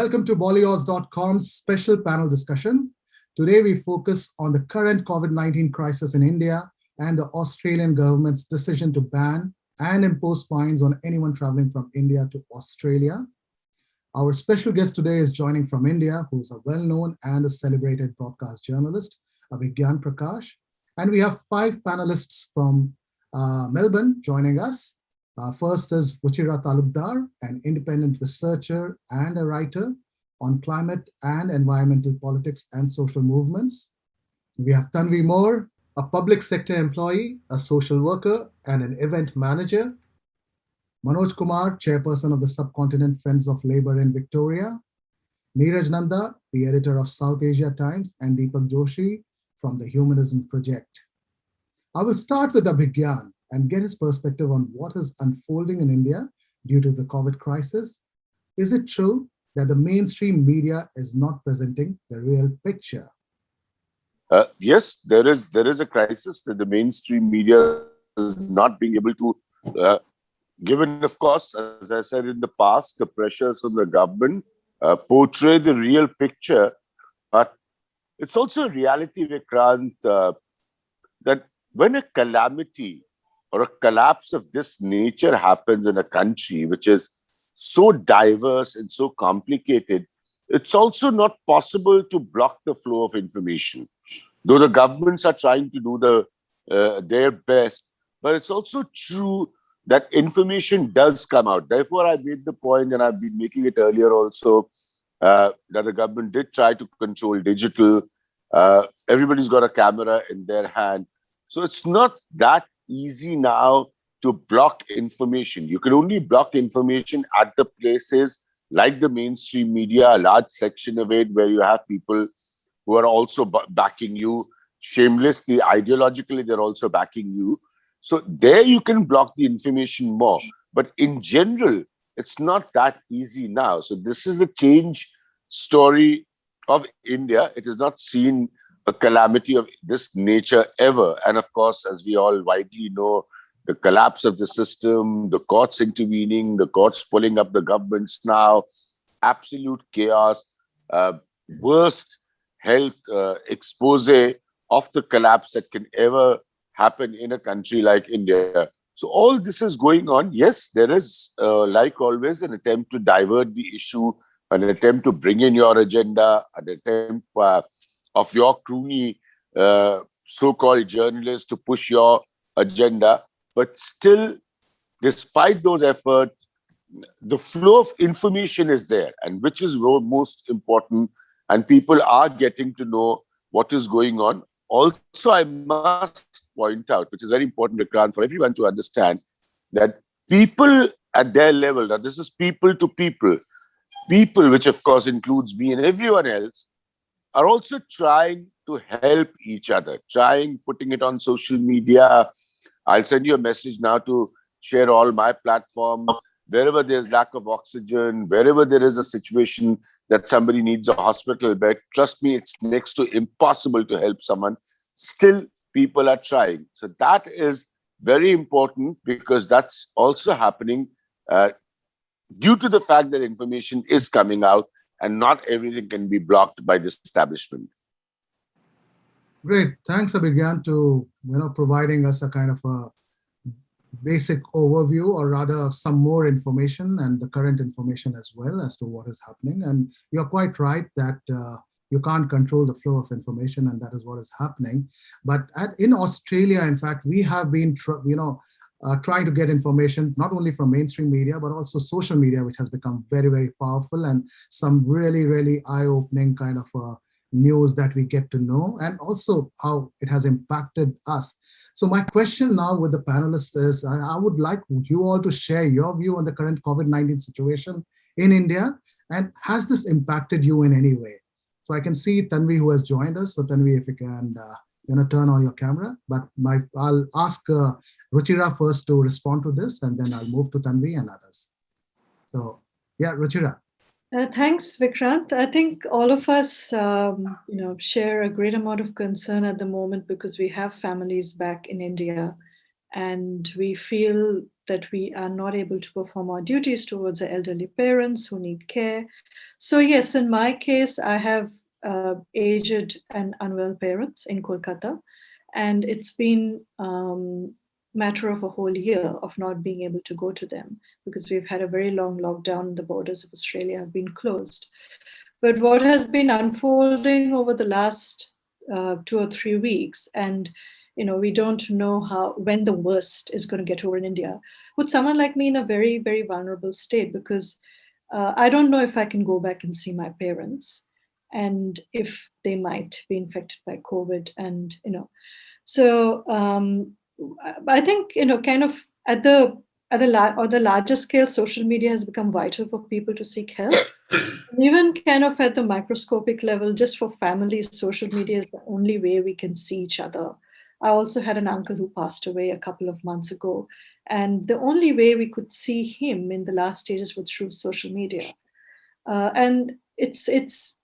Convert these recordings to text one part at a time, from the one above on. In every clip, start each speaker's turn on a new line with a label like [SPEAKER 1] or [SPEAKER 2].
[SPEAKER 1] Welcome to BollyOz.com's special panel discussion. Today we focus on the current COVID-19 crisis in India and the Australian government's decision to ban and impose fines on anyone traveling from India to Australia. Our special guest today is joining from India, who's a well-known and a celebrated broadcast journalist, Abhigyan Prakash. And we have 5 panelists from Melbourne joining us. First is Ruchira Talukdar, an independent researcher and a writer on climate and environmental politics and social movements. We have Tanvi Mor, a public sector employee, a social worker, and an event manager. Manoj Kumar, chairperson of the Subcontinent Friends of Labour in Victoria. Neeraj Nanda, the editor of South Asia Times, and Deepak Joshi from the Humanism Project. I will start with Abhigyan and get his perspective on what is unfolding in India due to the COVID crisis. Is it true that the mainstream media is not presenting the real picture?
[SPEAKER 2] Yes, there is a crisis that the mainstream media is not being able to, given, of course, as I said in the past, the pressures from the government portray the real picture. But it's also a reality, Vikrant, that when a calamity or a collapse of this nature happens in a country which is so diverse and so complicated, it's also not possible to block the flow of information. Though the governments are trying to do their best, but it's also true that information does come out. Therefore, I made the point, and I've been making it earlier also, that the government did try to control digital. Everybody's got a camera in their hand. So it's not that easy now to block information. You can only block information at the places like the mainstream media, a large section of it, where you have people who are also backing you shamelessly, ideologically, they're also backing you. So there you can block the information more. But in general, it's not that easy now. So this is a change story of India. It has not seen a calamity of this nature ever. And of course, as we all widely know, the collapse of the system, the courts intervening, the courts pulling up the governments now, absolute chaos, worst health expose of the collapse that can ever happen in a country like India. So all this is going on. Yes, there is, like always, an attempt to divert the issue, an attempt to bring in your agenda, an attempt of your crony so-called journalists to push your agenda. But still, despite those efforts, the flow of information is there, and which is most important, and people are getting to know what is going on. Also, I must point out, which is very important, Vikrant, for everyone to understand, that people at their level, now this is people to people, which of course includes me and everyone else, are also trying to help each other, putting it on social media. I'll send you a message now to share all my platforms. Wherever there's lack of oxygen, wherever there is a situation that somebody needs a hospital bed, trust me, it's next to impossible to help someone. Still, people are trying. So that is very important, because that's also happening due to the fact that information is coming out and not everything can be blocked by this establishment.
[SPEAKER 1] Great. Thanks, Abhigyan, to providing us a kind of a basic overview, or rather some more information and the current information as well as to what is happening. And you're quite right that you can't control the flow of information, and that is what is happening. But in Australia, in fact, we have been trying to get information not only from mainstream media, but also social media, which has become very, very powerful, and some really, really eye-opening kind of news that we get to know, and also how it has impacted us. So my question now with the panelists is, I would like you all to share your view on the current COVID-19 situation in India, and has this impacted you in any way? So I can see Tanvi, who has joined us. So Tanvi, if you can turn on your camera, but I'll ask Ruchira first to respond to this, and then I'll move to Tanvi and others. So yeah, Ruchira.
[SPEAKER 3] Thanks, Vikrant. I think all of us, share a great amount of concern at the moment, because we have families back in India, and we feel that we are not able to perform our duties towards our elderly parents who need care. So yes, in my case, I have aged and unwell parents in Kolkata, and it's been matter of a whole year of not being able to go to them because we've had a very long lockdown. The borders of Australia have been closed. But what has been unfolding over the last 2 or 3 weeks, and we don't know when the worst is going to get over in India, put someone like me in a very, very vulnerable state because I don't know if I can go back and see my parents, and if they might be infected by COVID, and so I think kind of at the larger scale, social media has become vital for people to seek help. Even kind of at the microscopic level, just for families, social media is the only way we can see each other. I also had an uncle who passed away a couple of months ago, and the only way we could see him in the last stages was through social media. And it's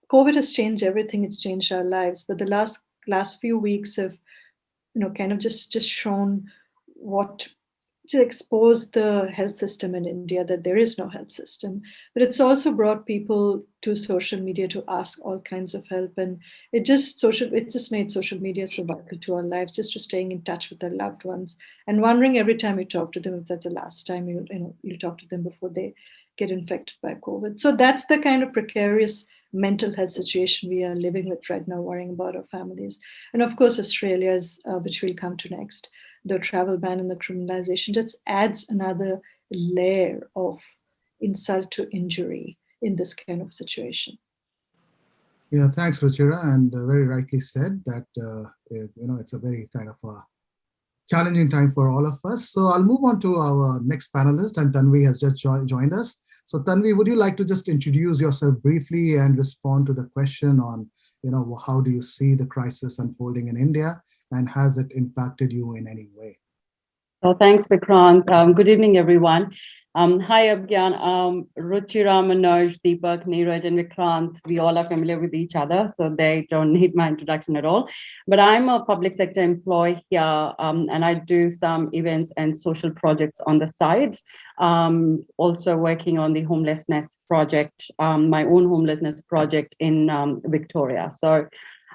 [SPEAKER 3] COVID has changed everything. It's changed our lives, but the last few weeks have kind of just shown what to expose the health system in India, that there is no health system. But it's also brought people to social media to ask all kinds of help. And it just made social media so vital to our lives, just to staying in touch with our loved ones and wondering every time you talk to them if that's the last time you talk to them before they get infected by COVID. So that's the kind of precarious mental health situation we are living with right now, worrying about our families. And of course, Australia's, which we'll come to next, the travel ban and the criminalization just adds another layer of insult to injury in this kind of situation.
[SPEAKER 1] Yeah, thanks, Ruchira, and very rightly said that it's a very kind of a challenging time for all of us. So I'll move on to our next panelist, and Tanvi has just joined us. So Tanvi, would you like to just introduce yourself briefly and respond to the question on, how do you see the crisis unfolding in India, and has it impacted you in any way?
[SPEAKER 4] So thanks, Vikrant. Good evening, everyone. Hi, Abhigyan. Ruchira, Manoj, Deepak, Neeraj, and Vikrant, we all are familiar with each other, so they don't need my introduction at all. But I'm a public sector employee here, and I do some events and social projects on the side. Also working on the homelessness project, my own homelessness project in Victoria. So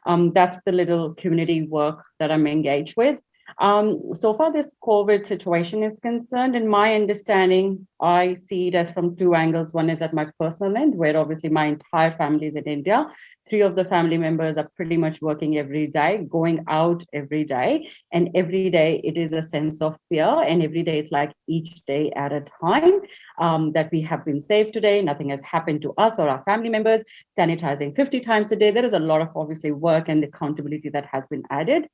[SPEAKER 4] that's the little community work that I'm engaged with. So far, this COVID situation is concerned, in my understanding, I see it as from two angles. One is at my personal end, where obviously my entire family is in India. 3 of the family members are pretty much working every day, going out every day. And every day it is a sense of fear. And every day it's like each day at a time, that we have been safe today. Nothing has happened to us or our family members. Sanitizing 50 times a day. There is a lot of obviously work and accountability that has been added.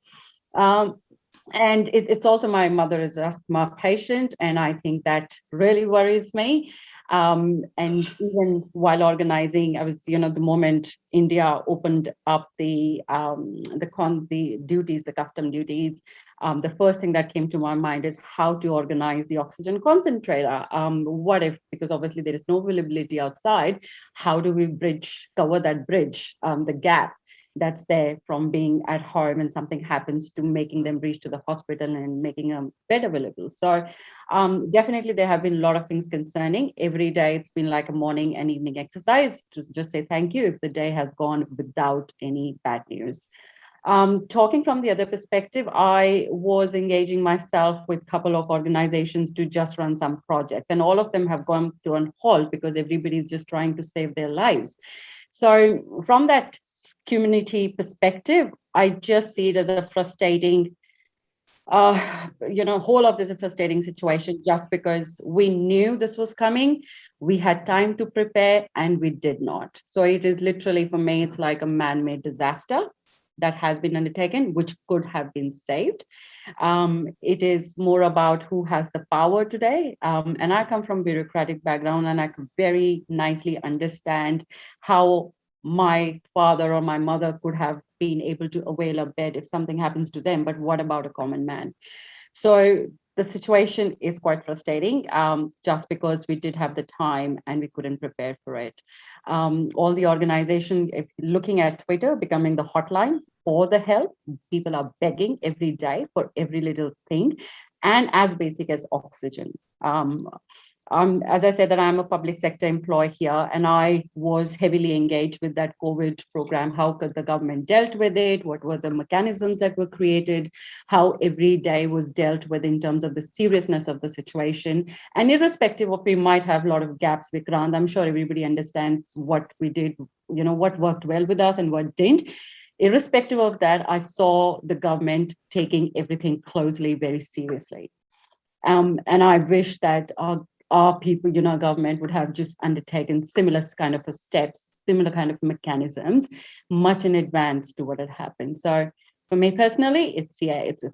[SPEAKER 4] And it's also, my mother is an asthma patient, and I think that really worries me. And even while organizing, I was, the moment India opened up the duties, the custom duties, the first thing that came to my mind is how to organize the oxygen concentrator. What if, because obviously there is no availability outside, how do we cover that bridge, the gap that's there from being at home and something happens to making them reach to the hospital and making a bed available. So definitely there have been a lot of things concerning. Every day it's been like a morning and evening exercise to just say thank you if the day has gone without any bad news. Talking from the other perspective, I was engaging myself with a couple of organizations to just run some projects, and all of them have gone to a halt because everybody's just trying to save their lives. So from that community perspective, I just see it as a frustrating, whole of this a frustrating situation, just because we knew this was coming. We had time to prepare and we did not. So it is literally, for me, it's like a man-made disaster that has been undertaken, which could have been saved. It is more about who has the power today. And I come from a bureaucratic background, and I could very nicely understand how my father or my mother could have been able to avail a bed if something happens to them. But what about a common man? So the situation is quite frustrating, just because we did have the time and we couldn't prepare for it. All the organization, if looking at Twitter, becoming the hotline for the help, people are begging every day for every little thing, and as basic as oxygen. As I said, that I'm a public sector employee here, and I was heavily engaged with that COVID program. How could the government dealt with it? What were the mechanisms that were created? How every day was dealt with in terms of the seriousness of the situation. And irrespective of, we might have a lot of gaps, Vikrant, I'm sure everybody understands what we did, what worked well with us and what didn't. Irrespective of that, I saw the government taking everything closely, very seriously. And I wish that our people, government would have just undertaken similar kind of steps, similar kind of mechanisms, much in advance to what had happened. So for me personally, it's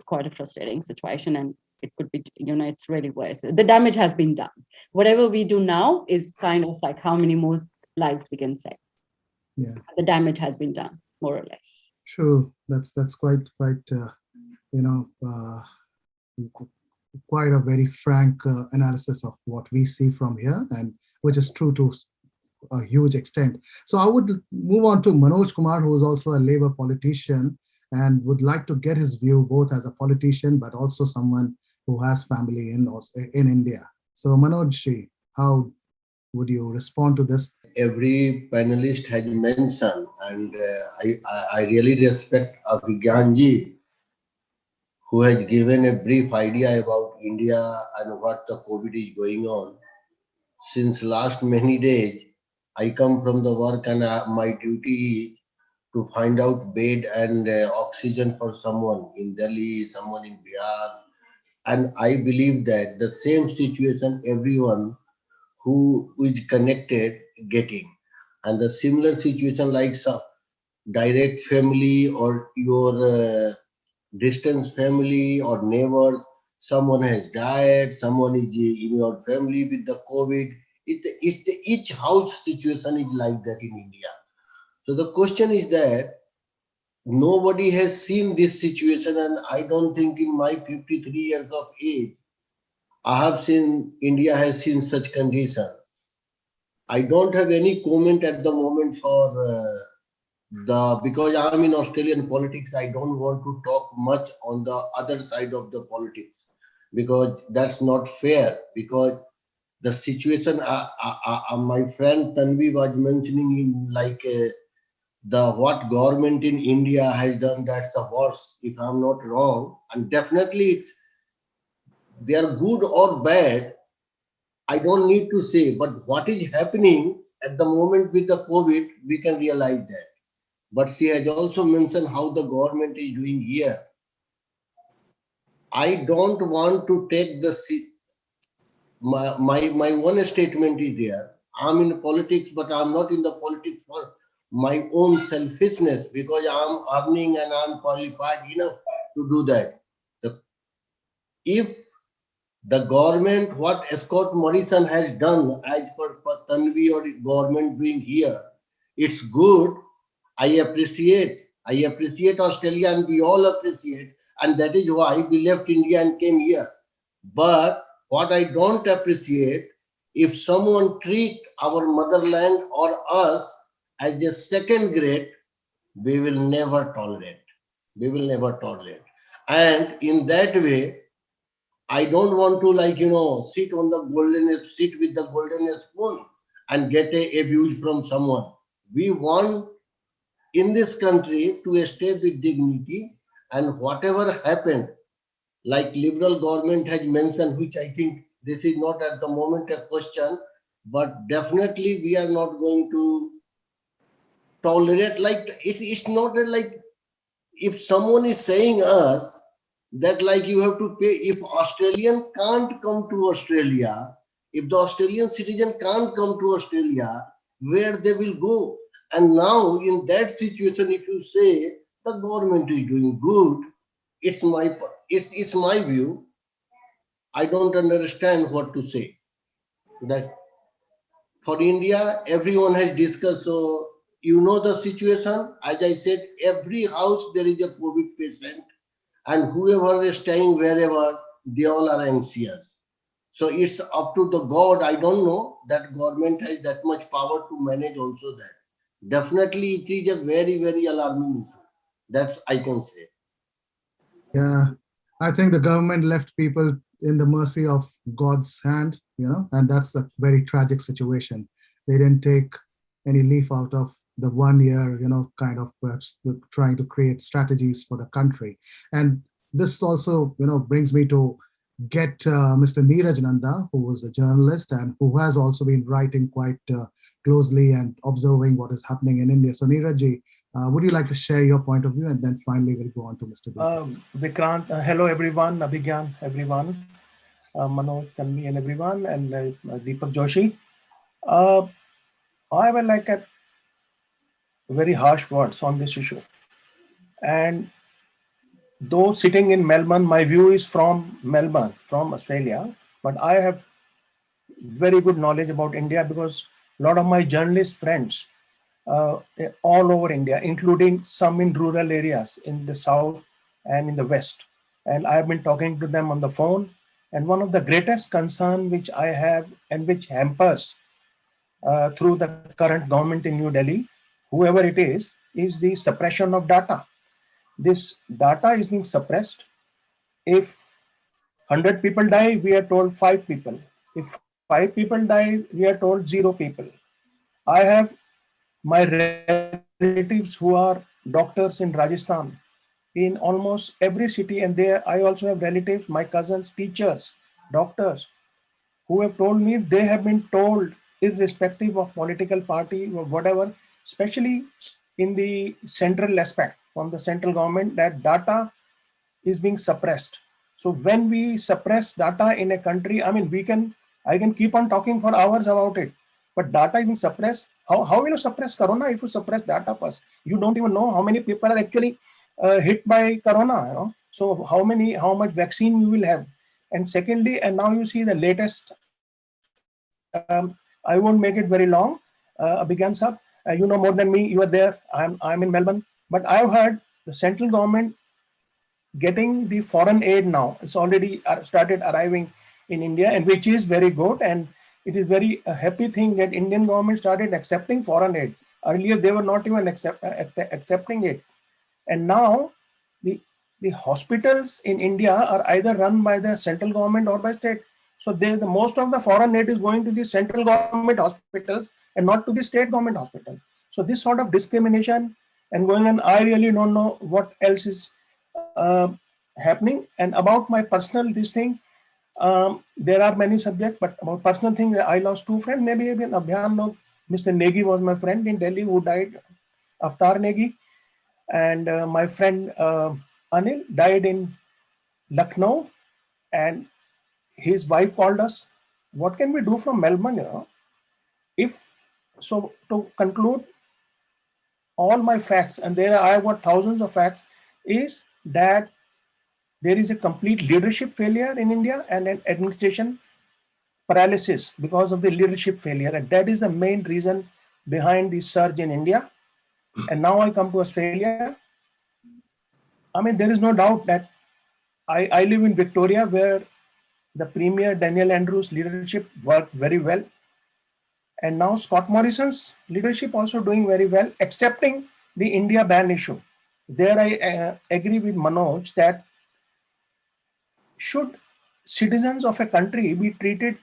[SPEAKER 4] quite a frustrating situation, and it could be, it's really worse. The damage has been done. Whatever we do now is kind of like how many more lives we can save.
[SPEAKER 1] Yeah,
[SPEAKER 4] the damage has been done, more or less.
[SPEAKER 1] true. That's quite quite a very frank analysis of what we see from here, and which is true to a huge extent. So I would move on to Manoj Kumar, who is also a Labour politician, and would like to get his view both as a politician but also someone who has family in India. So Manoj, how would you respond to this?
[SPEAKER 5] Every panelist has mentioned, and I really respect Abhigyan ji, who has given a brief idea about India and what the COVID is going on. Since last many days, I come from the work, and my duty is to find out bed and oxygen for someone in Delhi, someone in Bihar. And I believe that the same situation everyone who is connected getting. And the similar situation like some direct family or your distance family or neighbor, someone has died, someone is in your family with the COVID. Each house situation is like that in India. So the question is that nobody has seen this situation, and I don't think in my 53 years of age, I have seen India has seen such condition. I don't have any comment at the moment for because I'm in Australian politics. I don't want to talk much on the other side of the politics because that's not fair. Because the situation, my friend Tanvi was mentioning in the what government in India has done. That's the worst, if I'm not wrong, and definitely they are good or bad. I don't need to say, but what is happening at the moment with the COVID, we can realize that. But she has also mentioned how the government is doing here. I don't want to take my one statement is there. I'm in politics, but I'm not in the politics for my own selfishness because I'm earning and I'm qualified enough to do that. If the government, what Scott Morrison has done as per Tanvi or government doing here, it's good. I appreciate Australia, and we all appreciate, and that is why we left India and came here. But what I don't appreciate, if someone treat our motherland or us as a second grade, we will never tolerate. We will never tolerate. And in that way, I don't want to sit with the golden spoon and get a abuse from someone. We want in this country to stay with dignity, and whatever happened, like liberal government has mentioned, which I think this is not at the moment a question, but definitely we are not going to tolerate. It's not like if someone is saying us that you have to pay, if Australian can't come to Australia, if the Australian citizen can't come to Australia, where they will go? And now in that situation, if you say the government is doing good, it's my view. I don't understand what to say. That for India, everyone has discussed. So you know the situation. As I said, every house there is a COVID patient, and whoever is staying wherever, they all are anxious. So it's up to the God. I don't know that government has that much power to manage also that. Definitely, it is a very, very alarming issue. That's I can say.
[SPEAKER 1] Yeah, I think the government left people in the mercy of God's hand, and that's a very tragic situation. They didn't take any leaf out of the 1 year, kind of trying to create strategies for the country. And this also, brings me to get Mr. Neeraj Nanda, who was a journalist and who has also been writing quite closely and observing what is happening in India. So Neeraj, would you like to share your point of view? And then finally we'll go on to Mr. Deepak.
[SPEAKER 6] Vikrant, hello everyone, Abhigyan, everyone, Manoj, Tanvi and everyone, and Deepak Joshi. I will like a very harsh words on this issue. And though sitting in Melbourne, my view is from Melbourne, from Australia, but I have very good knowledge about India because a lot of my journalist friends all over India, including some in rural areas in the south and in the west. And I have been talking to them on the phone. And one of the greatest concern which I have and which hampers through the current government in New Delhi, whoever it is the suppression of data. This data is being suppressed. If 100 people die, we are told 5 people. If 5 people die, we are told 0 people. I have my relatives who are doctors in Rajasthan, in almost every city, and there I also have relatives, my cousins, teachers, doctors, who have told me they have been told, irrespective of political party or whatever, especially in the central aspect from the central government, that data is being suppressed. So when we suppress data in a country, I mean, I can keep on talking for hours about it, but data is being suppressed. How will you suppress corona if you suppress data first? You don't even know how many people are actually hit by corona, So how much vaccine we will have? And secondly, and now you see the latest, I won't make it very long, Abhigyan sir, you know more than me, you are there, I'm in Melbourne, but I've heard the central government getting the foreign aid now. It's already started arriving in India, and which is very good. And it is very happy thing that Indian government started accepting foreign aid. Earlier, they were not even accepting it. And now the hospitals in India are either run by the central government or by state. So the most of the foreign aid is going to the central government hospitals and not to the state government hospital. So this sort of discrimination and going on, I really don't know what else is happening. And about my personal this thing, there are many subjects, but about personal thing, I lost 2 friends. Maybe even Abhigyan knows. Mr. Negi was my friend in Delhi who died, Avtar Negi, and my friend Anil died in Lucknow, and his wife called us. What can we do from Melbourne? If so, to conclude, all my facts, and there I have got thousands of facts, is that there is a complete leadership failure in India and an administration paralysis because of the leadership failure. And that is the main reason behind the surge in India. And now I come to Australia. I mean, there is no doubt that I live in Victoria, where the Premier Daniel Andrews' leadership worked very well. And now Scott Morrison's leadership also doing very well, accepting the India ban issue. There I agree with Manoj that should citizens of a country be treated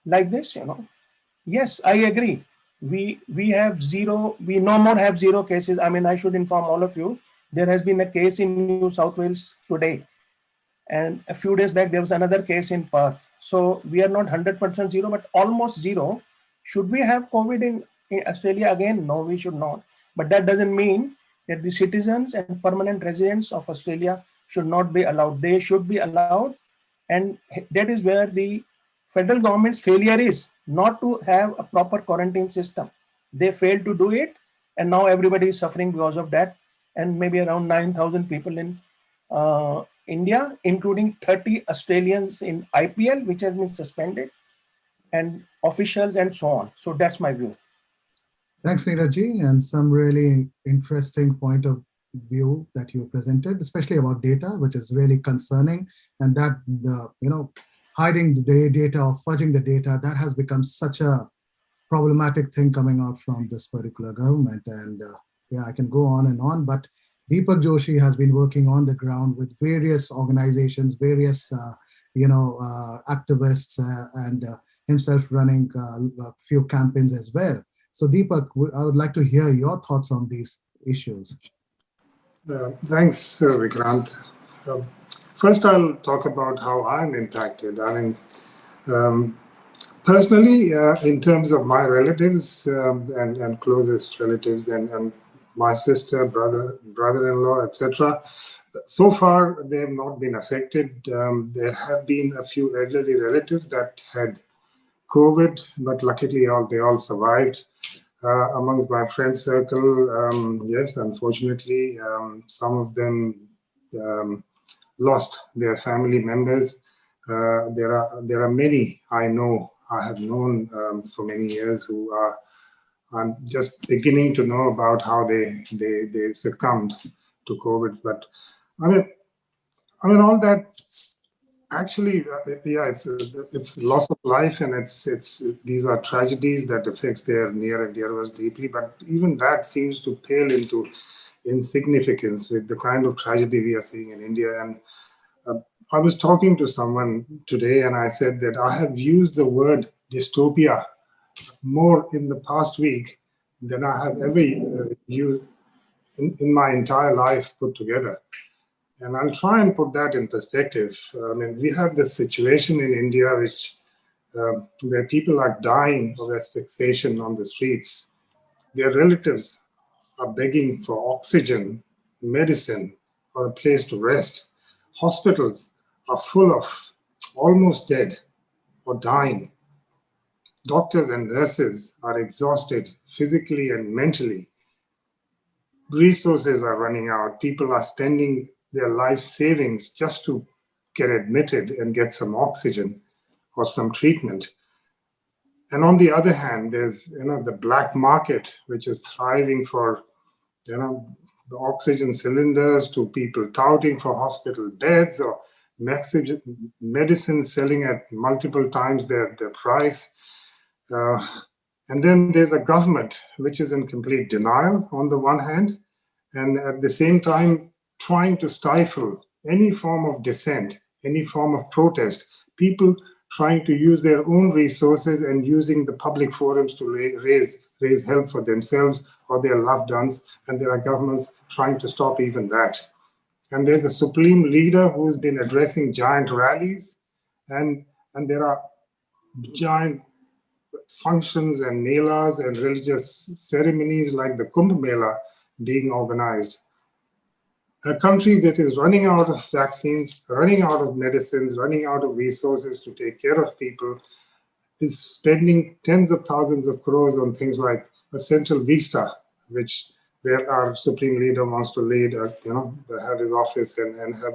[SPEAKER 6] like this? Yes, I agree. We have zero. We no more have 0 cases. I mean, I should inform all of you. There has been a case in New South Wales today, and a few days back there was another case in Perth. So we are not 100% zero, but almost zero. Should we have COVID in Australia again? No, we should not. But that doesn't mean that the citizens and permanent residents of Australia should not be allowed. They should be allowed. And that is where the federal government's failure is, not to have a proper quarantine system. They failed to do it, and now everybody is suffering because of that. And maybe around 9,000 people in India, including 30 Australians in IPL, which has been suspended, and officials and so on. So that's my view.
[SPEAKER 1] Thanks, Neeraj, and some really interesting point of view that you presented, especially about data, which is really concerning, and that hiding the data or fudging the data, that has become such a problematic thing coming out from this particular government. And yeah, I can go on and on, but Deepak Joshi has been working on the ground with various organizations, various activists, and himself running a few campaigns as well. So Deepak, I would like to hear your thoughts on these issues.
[SPEAKER 7] Thanks, Vikrant. First, I'll talk about how I'm impacted. I mean, personally, in terms of my relatives and closest relatives and my sister, brother-in-law, etc., so far they have not been affected. There have been a few elderly relatives that had COVID, but luckily they all survived. Amongst my friend circle, yes, unfortunately, some of them lost their family members. There are many I have known for many years who are. I'm just beginning to know about how they succumbed to COVID. But I mean all that actually, yeah, it's loss of life, and it's these are tragedies that affects their near and dear ones deeply. But even that seems to pale into insignificance with the kind of tragedy we are seeing in India. And I was talking to someone today, and I said that I have used the word dystopia more in the past week than I have ever used in my entire life put together. And I'll try and put that in perspective. I mean, we have this situation in India where people are dying of asphyxiation on the streets. Their relatives are begging for oxygen, medicine, or a place to rest. Hospitals are full of almost dead or dying. Doctors and nurses are exhausted physically and mentally. Resources are running out. People are spending their life savings just to get admitted and get some oxygen or some treatment. And on the other hand, there's the black market, which is thriving for the oxygen cylinders, to people touting for hospital beds or medicine selling at multiple times their price. And then there's a government which is in complete denial on the one hand, and at the same time trying to stifle any form of dissent, any form of protest, people trying to use their own resources and using the public forums to raise help for themselves or their loved ones, and there are governments trying to stop even that. And there's a supreme leader who's been addressing giant rallies, and there are giant functions and melas and religious ceremonies like the Kumbh Mela being organized. A country that is running out of vaccines, running out of medicines, running out of resources to take care of people, is spending tens of thousands of crores on things like a central vista, where our supreme leader wants to lead, have his office and have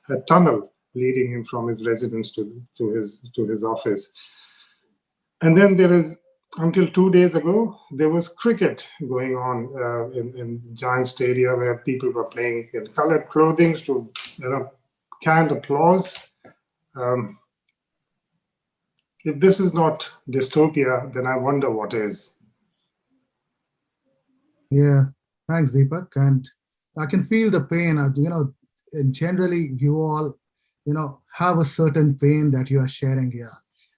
[SPEAKER 7] a tunnel leading him from his residence to his office. And then there is, until 2 days ago, there was cricket going on in giant stadia where people were playing in colored clothing to canned applause. If this is not dystopia, then I wonder what is.
[SPEAKER 1] Yeah, thanks, Deepak. And I can feel the pain. Generally, you all, have a certain pain that you are sharing here.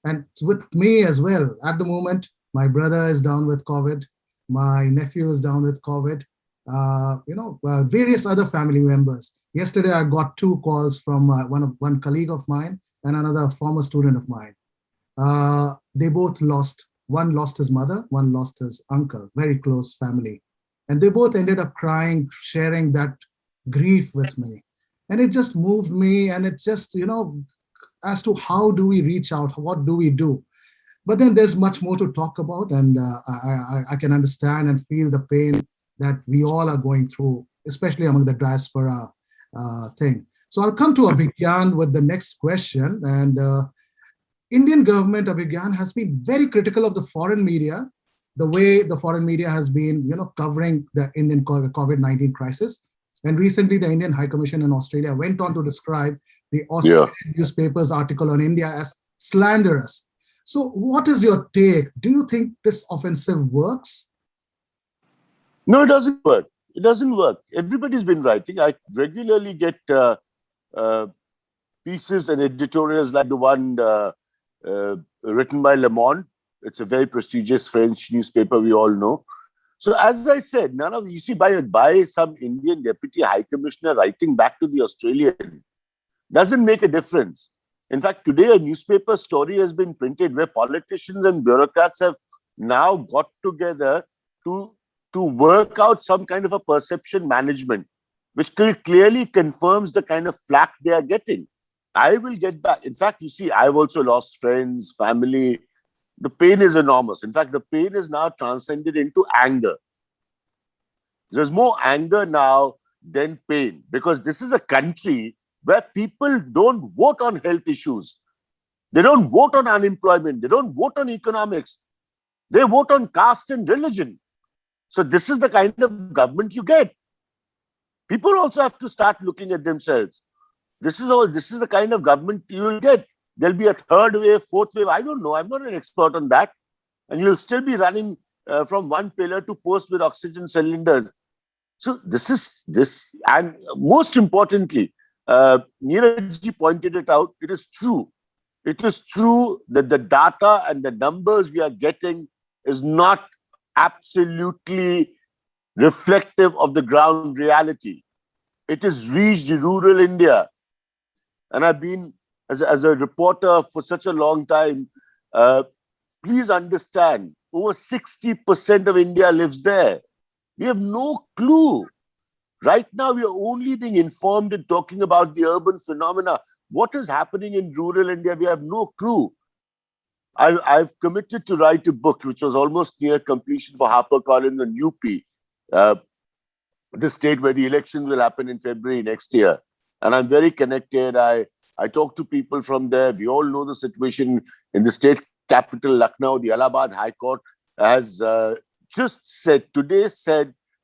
[SPEAKER 1] And it's with me as well. At the moment, my brother is down with COVID. My nephew is down with COVID. Various other family members. Yesterday, I got 2 calls from one colleague of mine and another former student of mine. They both lost. One lost his mother, one lost his uncle, very close family. And they both ended up crying, sharing that grief with me. And it just moved me. And it just, as to how do we reach out? What do we do? But then there's much more to talk about. And I can understand and feel the pain that we all are going through, especially among the diaspora thing. So I'll come to Abhigyan with the next question. And Indian government, Abhigyan, has been very critical of the foreign media, the way the foreign media has been, covering the Indian COVID-19 crisis. And recently, the Indian High Commission in Australia went on to describe the Australian newspaper's article on India as slanderous. So what is your take? Do you think this offensive works?
[SPEAKER 2] No, it doesn't work. It doesn't work. Everybody's been writing. I regularly get pieces and editorials like the one written by Le Monde. It's a very prestigious French newspaper we all know. So as I said, none of you see by some Indian Deputy High Commissioner writing back to the Australian doesn't make a difference. In fact, today a newspaper story has been printed where politicians and bureaucrats have now got together to work out some kind of a perception management, which clearly confirms the kind of flack they are getting. I will get back. In fact, you see, I've also lost friends, family. The pain is enormous. In fact, the pain is now transcended into anger. There's more anger now than pain, because this is a country where people don't vote on health issues. They don't vote on unemployment. They don't vote on economics. They vote on caste and religion. So this is the kind of government you get. People also have to start looking at themselves. This is the kind of government you will get. There'll be a third wave, fourth wave. I don't know. I'm not an expert on that. And you'll still be running from one pillar to post with oxygen cylinders. So this, and most importantly, Neeraj pointed it out. It is true. It is true that the data and the numbers we are getting is not absolutely reflective of the ground reality. It has reached rural India. And I've been, as a reporter for such a long time, please understand, over 60% of India lives there. We have no clue. Right now, we are only being informed and talking about the urban phenomena. What is happening in rural India, we have no clue. I've committed to write a book, which was almost near completion for HarperCollins and UP, the state where the elections will happen in February next year. And I'm very connected. I talk to people from there. We all know the situation in the state capital, Lucknow. The Allahabad High Court has just said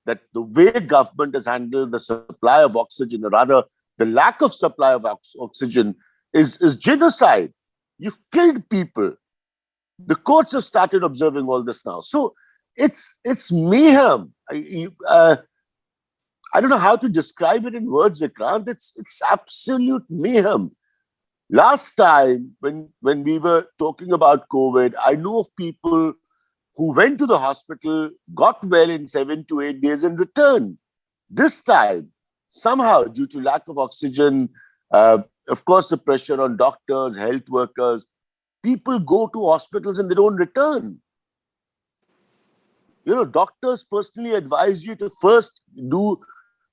[SPEAKER 2] that the way government has handled the supply of oxygen, or rather the lack of supply of oxygen, is genocide. You've killed people. The courts have started observing all this now. So it's mayhem. I don't know how to describe it in words, Vikrant. It's absolute mayhem. Last time, when we were talking about COVID, I know of people who went to the hospital, got well in 7 to 8 days and returned. This time, somehow, due to lack of oxygen, of course, the pressure on doctors, health workers, people go to hospitals and they don't return. You know, doctors personally advise you to first do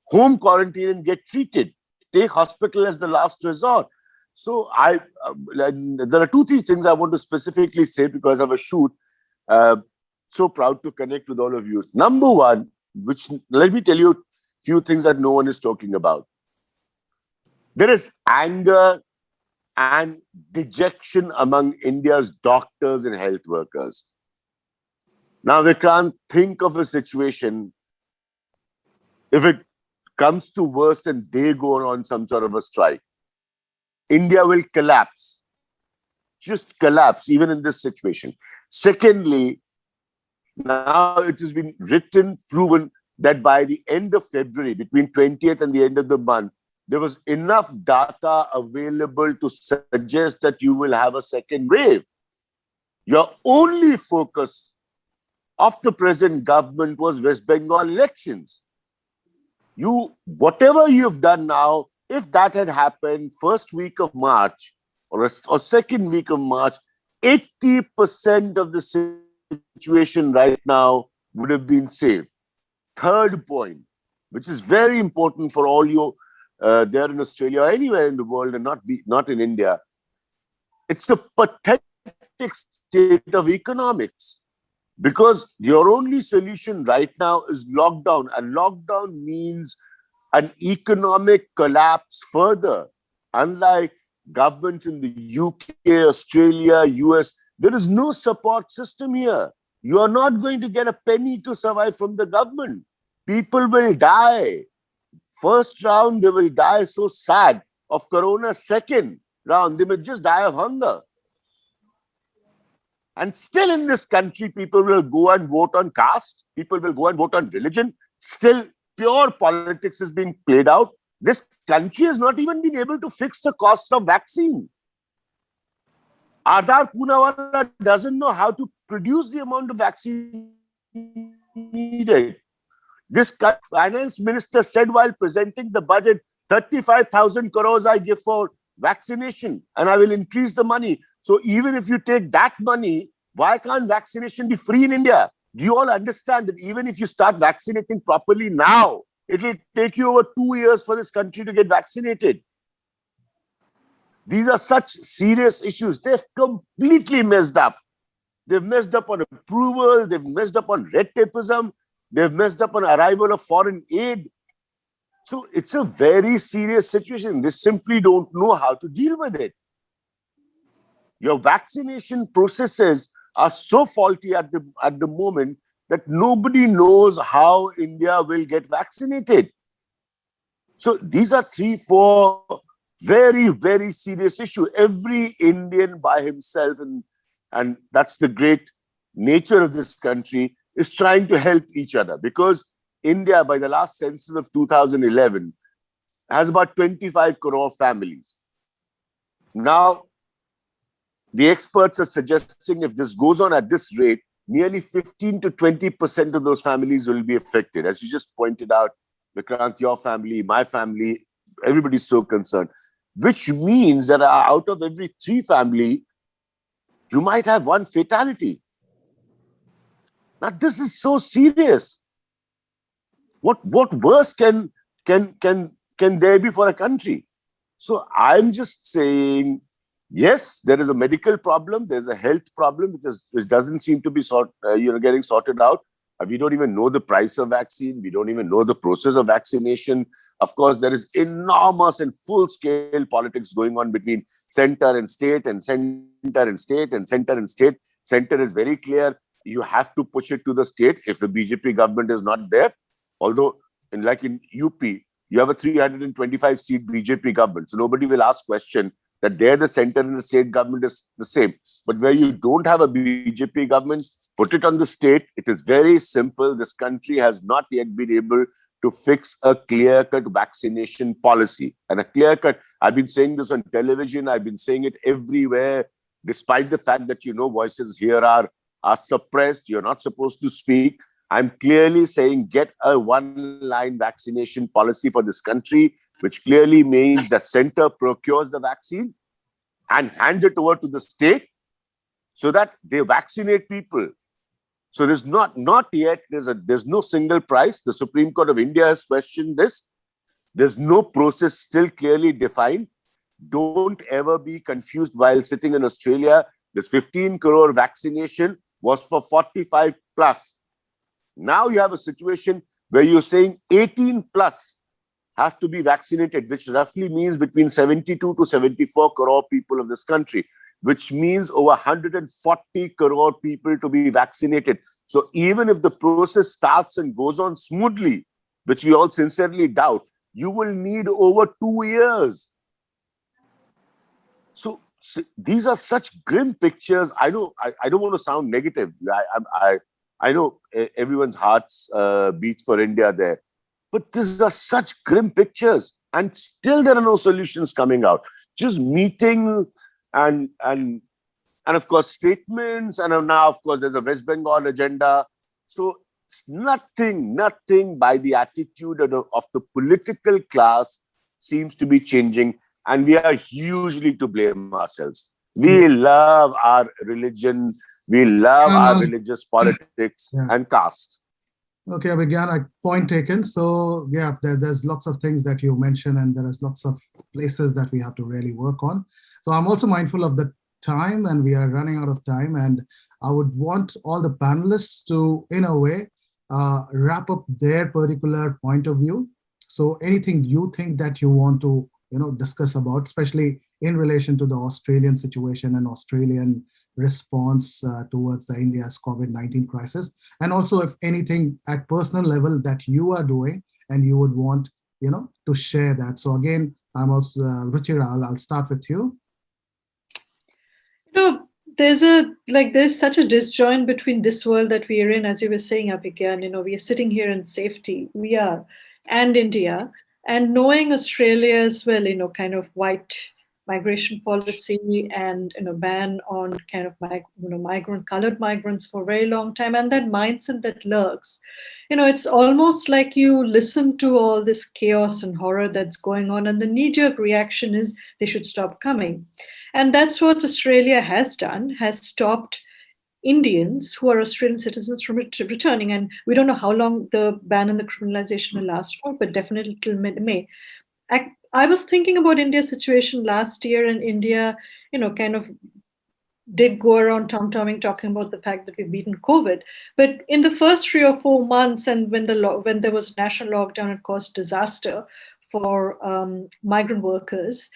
[SPEAKER 2] home quarantine and get treated. Take hospital as the last resort. So there are 2-3 things I want to specifically say because of a shoot. So proud to connect with all of you. Number one, which let me tell you a few things that no one is talking about. There is anger and dejection among India's doctors and health workers. Now, Vikrant, think of a situation if it comes to worst and they go on some sort of a strike. India will collapse, just collapse, even in this situation. Secondly, now it has been proven that by the end of February, between 20th and the end of the month, there was enough data available to suggest that you will have a second wave. Your only focus of the present government was West Bengal elections. Whatever you've done now, if that had happened first week of March or second week of March, 80% of the situation right now would have been saved. Third point, which is very important for all you there in Australia or anywhere in the world and not in India, it's the pathetic state of economics. Because your only solution right now is lockdown. And lockdown means an economic collapse further. Unlike governments in the UK, Australia, US, there is no support system here. You are not going to get a penny to survive from the government. People will die. First round, they will die so sad of corona. Second round, they may just die of hunger. And still in this country, people will go and vote on caste. People will go and vote on religion. Still, pure politics is being played out. This country has not even been able to fix the cost of vaccine. Aadhar Poonawalla doesn't know how to produce the amount of vaccine needed. This finance minister said while presenting the budget, 35,000 crores I give for vaccination and I will increase the money. So even if you take that money, why can't vaccination be free in India? Do you all understand that even if you start vaccinating properly now, it will take you over 2 years for this country to get vaccinated? These are such serious issues. They've completely messed up. They've messed up on approval. They've messed up on red tapeism. They've messed up on arrival of foreign aid. So it's a very serious situation. They simply don't know how to deal with it. Your vaccination processes are so faulty at the moment that nobody knows how India will get vaccinated. So these are 3-4 very, very serious issues. Every Indian by himself, and that's the great nature of this country, is trying to help each other, because India, by the last census of 2011, has about 25 crore families. Now, the experts are suggesting if this goes on at this rate, nearly 15 to 20% of those families will be affected. As you just pointed out, Vikrant, your family, my family, everybody's so concerned. Which means that out of every 3 families, you might have 1 fatality. Now, this is so serious. What worse can there be for a country? So I'm just saying, yes, there is a medical problem. There's a health problem which doesn't seem to be getting sorted out. We don't even know the price of vaccine. We don't even know the process of vaccination. Of course, there is enormous and full-scale politics going on between center and state and center and state and center and state. Center is very clear. You have to push it to the state if the BJP government is not there. Although, like in UP, you have a 325-seat BJP government. So nobody will ask question that there the center and the state government is the same. But where you don't have a BJP government, put it on the state. It is very simple. This country has not yet been able to fix a clear-cut vaccination policy. And a clear-cut, I've been saying this on television, I've been saying it everywhere, despite the fact that, voices here are suppressed. You're not supposed to speak. I'm clearly saying get a one-line vaccination policy for this country, which clearly means that center procures the vaccine and hands it over to the state so that they vaccinate people. So there's not yet, there's no single price. The Supreme Court of India has questioned this. There's no process still clearly defined. Don't ever be confused while sitting in Australia. This 15 crore vaccination was for 45 plus. Now you have a situation where you're saying 18 plus have to be vaccinated, which roughly means between 72 to 74 crore people of this country, which means over 140 crore people to be vaccinated. So even if the process starts and goes on smoothly, which we all sincerely doubt, you will need over 2 years. So these are such grim pictures. I don't want to sound negative. I know everyone's hearts beats for India there. But these are such grim pictures, and still there are no solutions coming out. Just meeting and of course statements, and now of course there's a West Bengal agenda. So nothing by the attitude of the political class seems to be changing, and we are hugely to blame ourselves. We love our religion, we love our religious politics and caste.
[SPEAKER 1] Okay, Abhigyan, point taken. So yeah, there's lots of things that you mentioned, and there is lots of places that we have to really work on. So I'm also mindful of the time, and we are running out of time. And I would want all the panelists to, in a way, wrap up their particular point of view. So anything you think that you want to, discuss about, especially in relation to the Australian situation and Australian response towards the India's COVID-19 crisis, and also if anything at personal level that you are doing and you would want, to share that. So again, I'm also Ruchira, I'll start with you.
[SPEAKER 3] There's such a disjoint between this world that we are in, as you were saying, Abhigyan. We are sitting here in safety. We are. and India, and knowing Australia as well, kind of white migration policy and ban on kind of colored migrants for a very long time, and that mindset that lurks, it's almost like you listen to all this chaos and horror that's going on, and the knee-jerk reaction is they should stop coming. And that's what Australia has done, has stopped Indians who are Australian citizens from returning. And we don't know how long the ban and the criminalization will last for, but definitely till mid-May. I was thinking about India's situation last year, and India, kind of did go around tom-tomming talking about the fact that we've beaten COVID. But in the first 3 or 4 months, and when there was national lockdown, it caused disaster for migrant workers.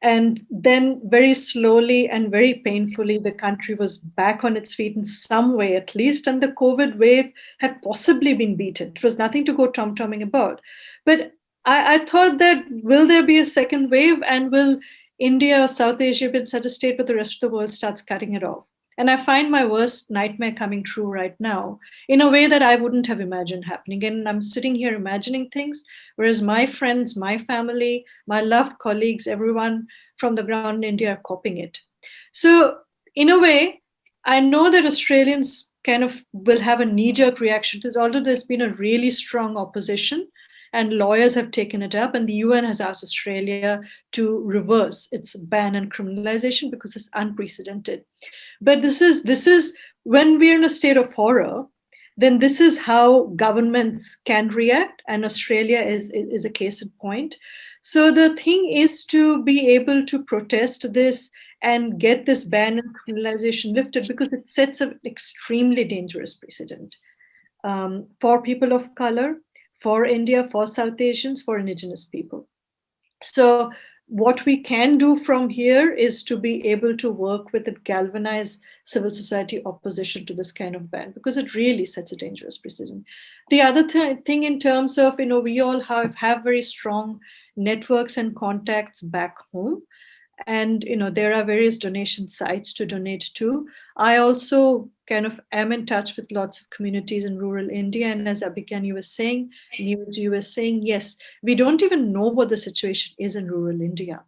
[SPEAKER 3] And then very slowly and very painfully, the country was back on its feet in some way, at least. And the COVID wave had possibly been beaten. It was nothing to go tom-tomming about. But I thought that, will there be a second wave? And will India or South Asia be in such a state where the rest of the world starts cutting it off? And I find my worst nightmare coming true right now in a way that I wouldn't have imagined happening. And I'm sitting here imagining things, whereas my friends, my family, my loved colleagues, everyone from the ground in India are copying it. So in a way, I know that Australians kind of will have a knee-jerk reaction to it, although there's been a really strong opposition and lawyers have taken it up, and the UN has asked Australia to reverse its ban and criminalization because it's unprecedented. But this is when we're in a state of horror, then this is how governments can react, and Australia is a case in point. So the thing is to be able to protest this and get this ban and criminalization lifted, because it sets an extremely dangerous precedent for people of color, for India, for South Asians, for indigenous people. So what we can do from here is to be able to work with and galvanize civil society opposition to this kind of ban, because it really sets a dangerous precedent. The other thing in terms of, we all have very strong networks and contacts back home. And there are various donation sites to donate to. I also kind of am in touch with lots of communities in rural India. And as Abhigyan, you were saying, Neeraj, you were saying, yes, we don't even know what the situation is in rural India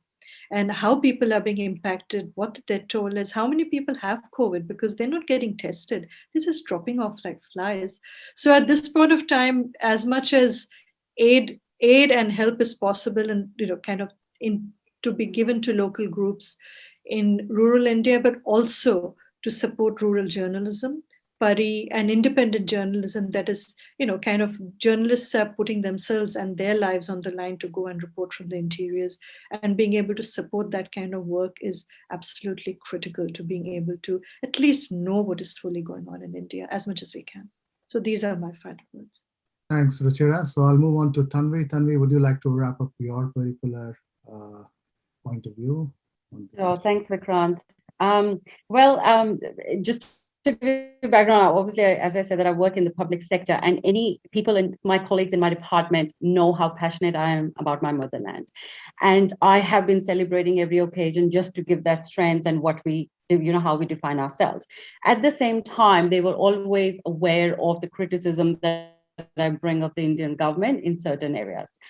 [SPEAKER 3] and how people are being impacted, what the death toll is, how many people have COVID, because they're not getting tested. This is dropping off like flies. So at this point of time, as much as aid and help is possible, and kind of to be given to local groups in rural India, but also to support rural journalism, Pari, and independent journalism, that is, kind of journalists are putting themselves and their lives on the line to go and report from the interiors, and being able to support that kind of work is absolutely critical to being able to at least know what is fully going on in India as much as we can. So these are my final words.
[SPEAKER 1] Thanks, Ruchira. So I'll move on to Tanvi. Tanvi, would you like to wrap up your particular point of view on this?
[SPEAKER 4] Oh, thanks, Vikrant. Just to give you background, obviously, as I said, that I work in the public sector, and any people in my colleagues in my department know how passionate I am about my motherland. And I have been celebrating every occasion just to give that strength and what we do, how we define ourselves. At the same time, they were always aware of the criticism that I bring of the Indian government in certain areas.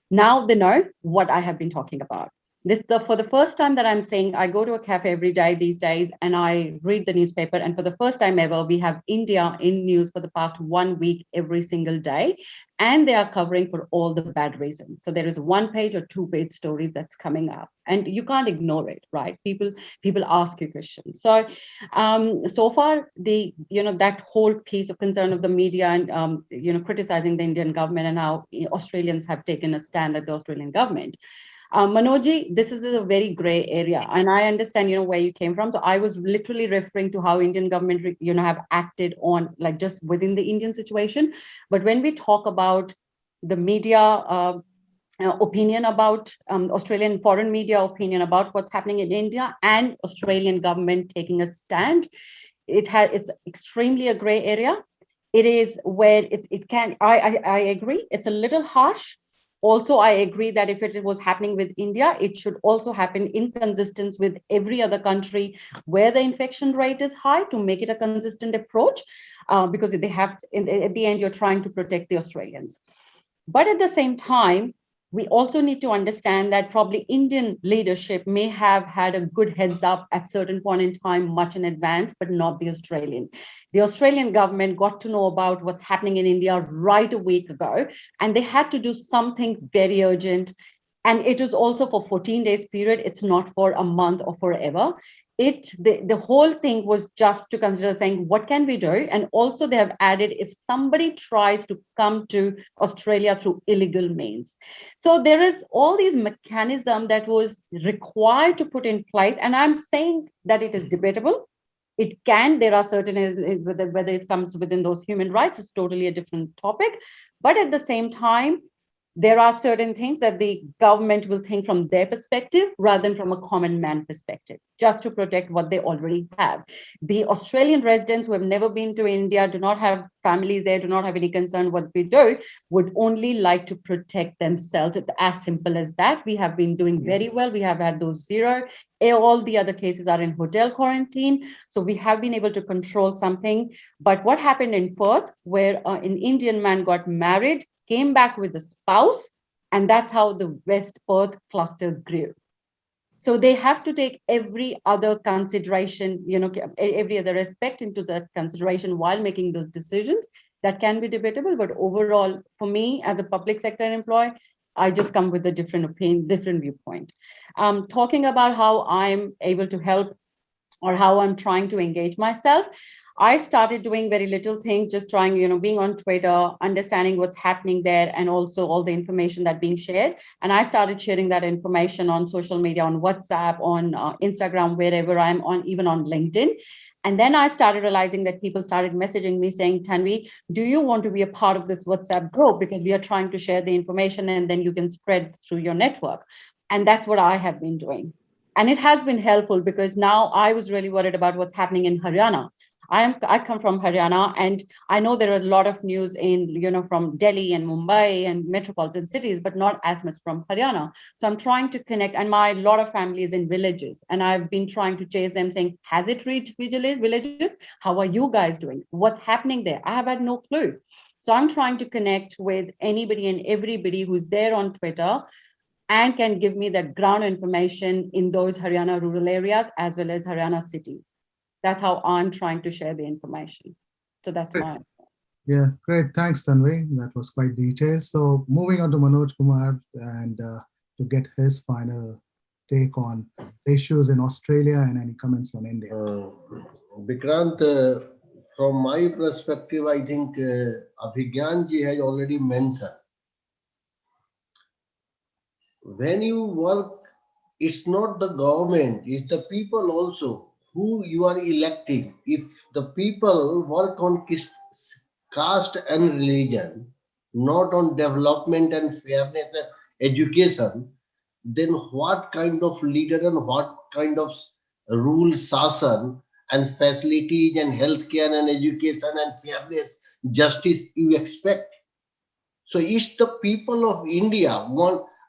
[SPEAKER 4] Now they know what I have been talking about. For the first time that I'm saying, I go to a cafe every day these days and I read the newspaper, and for the first time ever, we have India in news for the past 1 week every single day, and they are covering for all the bad reasons. So there is 1-page or 2-page story that's coming up, and you can't ignore it, right? People ask you questions. So so far, that whole piece of concern of the media and criticizing the Indian government and how Australians have taken a stand at the Australian government. Manoj, this is a very gray area, and I understand, where you came from. So I was literally referring to how Indian government, have acted on, like, just within the Indian situation. But when we talk about the media opinion about Australian foreign media opinion about what's happening in India and Australian government taking a stand, it's extremely a gray area. It is where it can. I agree. It's a little harsh. Also, I agree that if it was happening with India, it should also happen in consistence with every other country where the infection rate is high, to make it a consistent approach, because they have, at the end, you're trying to protect the Australians. But at the same time, we also need to understand that probably Indian leadership may have had a good heads up at certain point in time, much in advance, but not the Australian. The Australian government got to know about what's happening in India right a week ago, and they had to do something very urgent. And it was also for 14 days period. It's not for a month or forever. The whole thing was just to consider saying, what can we do? And also they have added, if somebody tries to come to Australia through illegal means. So there is all these mechanism that was required to put in place. And I'm saying that it is debatable. It can, there are certain, whether it comes within those human rights is totally a different topic. But at the same time, there are certain things that the government will think from their perspective rather than from a common man perspective, just to protect what they already have. The Australian residents who have never been to India, do not have families there, do not have any concern what we do, would only like to protect themselves. It's as simple as that. We have been doing very well. We have had those zero. All the other cases are in hotel quarantine. So we have been able to control something. But what happened in Perth, where an Indian man got married, came back with a spouse, and that's how the West Perth cluster grew. So they have to take every other consideration, every other aspect into that consideration while making those decisions. That can be debatable, but overall, for me as a public sector employee, I just come with a different opinion, different viewpoint. Talking about how I'm able to help or how I'm trying to engage myself, I started doing very little things, just trying, being on Twitter, understanding what's happening there, and also all the information that being shared. And I started sharing that information on social media, on WhatsApp, on Instagram, wherever I'm on, even on LinkedIn. And then I started realizing that people started messaging me saying, Tanvi, do you want to be a part of this WhatsApp group? Because we are trying to share the information and then you can spread through your network. And that's what I have been doing. And it has been helpful because now I was really worried about what's happening in Haryana. I come from Haryana, and I know there are a lot of news in, from Delhi and Mumbai and metropolitan cities, but not as much from Haryana. So I'm trying to connect, and my lot of family is in villages, and I've been trying to chase them saying, has it reached villages? How are you guys doing? What's happening there? I have had no clue. So I'm trying to connect with anybody and everybody who's there on Twitter and can give me that ground information in those Haryana rural areas as well as Haryana cities. That's how I'm trying to share the information. So that's my.
[SPEAKER 1] Yeah, great. Thanks, Tanvi. That was quite detailed. So moving on to Manoj Kumar and to get his final take on issues in Australia and any comments on India.
[SPEAKER 5] Vikrant, from my perspective, I think Abhigyan ji has already mentioned. When you work, it's not the government, it's the people also who you are electing. If the people work on caste and religion, not on development and fairness and education, then what kind of leader and what kind of rule, sasan and facilities and healthcare and education and fairness, justice you expect? So it's the people of India,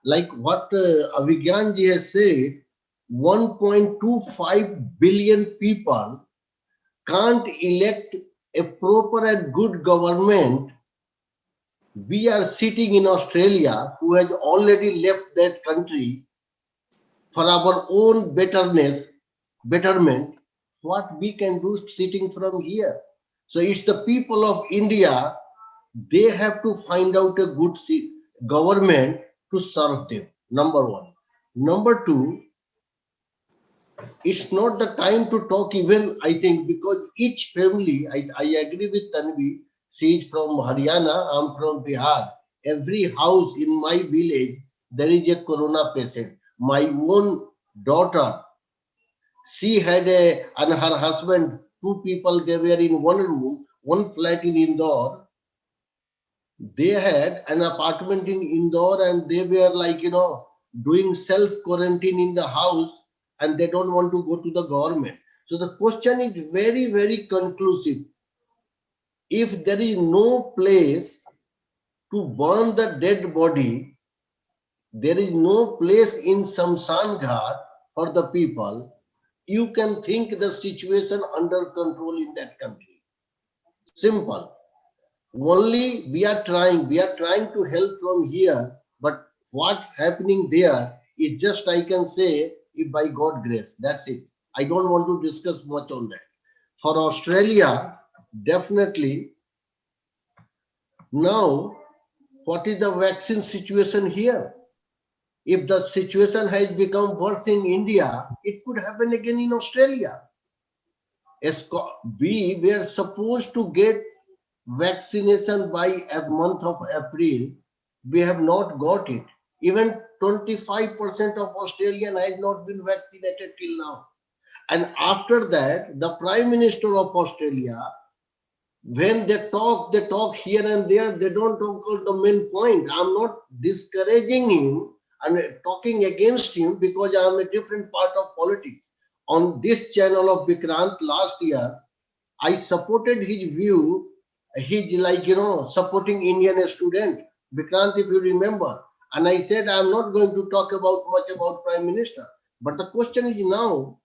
[SPEAKER 5] like what Abhigyan ji has said, 1.25 billion people can't elect a proper and good government. We are sitting in Australia, who has already left that country for our own betterment. What we can do sitting from here? So it's the people of India. They have to find out a good government to serve them. Number one. Number two, it's not the time to talk even, I think, because each family, I agree with Tanvi, she is from Haryana, I'm from Bihar. Every house in my village, there is a corona patient. My own daughter, she had and her husband, two people, they were in one room, one flat in Indore. They had an apartment in Indore and they were doing self-quarantine in the house, and they don't want to go to the government. So the question is very, very conclusive. If there is no place to burn the dead body, there is no place in Samsan Ghat for the people, you can think the situation under control in that country. Simple. Only we are trying to help from here, but what's happening there is just, I can say, if by God grace. That's it. I don't want to discuss much on that. For Australia, definitely, now, what is the vaccine situation here? If the situation has become worse in India, it could happen again in Australia. We were supposed to get vaccination by a month of April. We have not got it. Even 25% of Australian has not been vaccinated till now. And after that, the Prime Minister of Australia, when they talk here and there, they don't talk about the main point. I'm not discouraging him and talking against him because I'm a different part of politics. On this channel of Vikrant last year, I supported his view. He's like, supporting Indian student, Vikrant, if you remember. And I said, I'm not going to talk much about Prime Minister. But the question is now,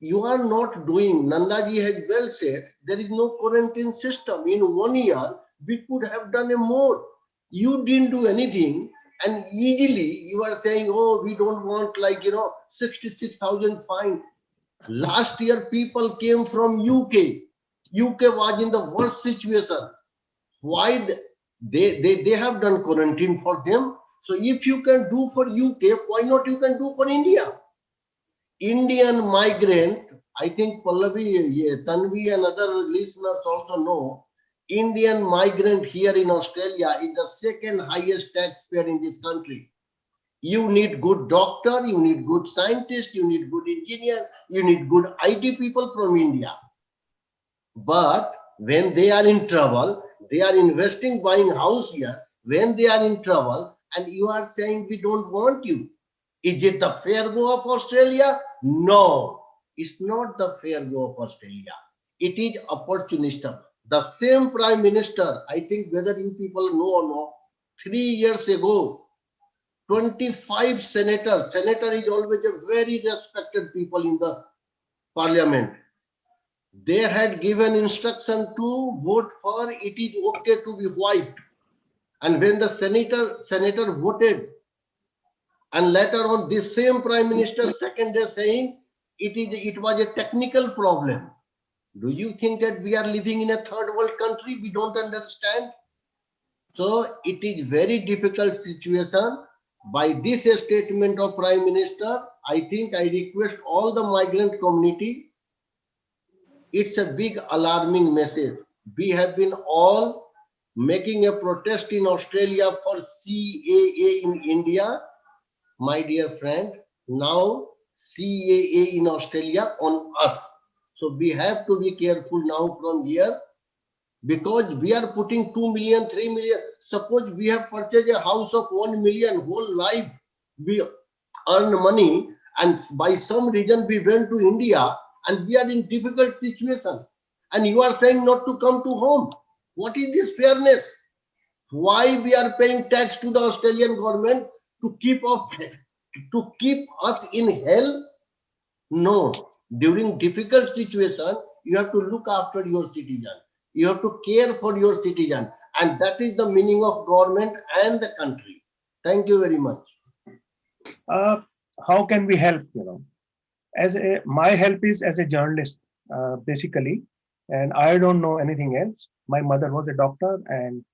[SPEAKER 5] you are not doing, Nanda ji had well said, there is no quarantine system. In 1 year, we could have done a more. You didn't do anything, and easily you are saying, oh, we don't want 66,000 fine. Last year, people came from UK. UK was in the worst situation. Why? They have done quarantine for them. So if you can do for UK, why not you can do for India? Indian migrant, I think Pallavi, Tanvi and other listeners also know, Indian migrant here in Australia is the second highest taxpayer in this country. You need good doctor, you need good scientist, you need good engineer, you need good IT people from India. But when they are in trouble, they are investing, buying house here. When they are in trouble, and you are saying we don't want you. Is it the fair go of Australia? No, it's not the fair go of Australia. It is opportunistic. The same Prime Minister, I think whether you people know or not, 3 years ago, 25 senators, senator is always a very respected people in the parliament. They had given instruction to vote for it is okay to be white. And when the senator voted, and later on this same Prime Minister second day saying it was a technical problem. Do you think that we are living in a third world country? We don't understand. So it is very difficult situation. By this statement of Prime Minister, I think I request all the migrant community. It's a big alarming message. We have been all making a protest in Australia for CAA in India. My dear friend, now CAA in Australia on us. So we have to be careful now from here, because we are putting 2 million, 3 million. Suppose we have purchased a house of 1 million, whole life we earn money, and by some reason we went to India and we are in difficult situation. And you are saying not to come to home. What is this fairness? Why we are paying tax to the Australian government to keep us in hell? No. During difficult situation, you have to look after your citizen. You have to care for your citizen. And that is the meaning of government and the country. Thank you very much.
[SPEAKER 6] How can we help? My help is as a journalist, basically, and I don't know anything else. My mother was a doctor, and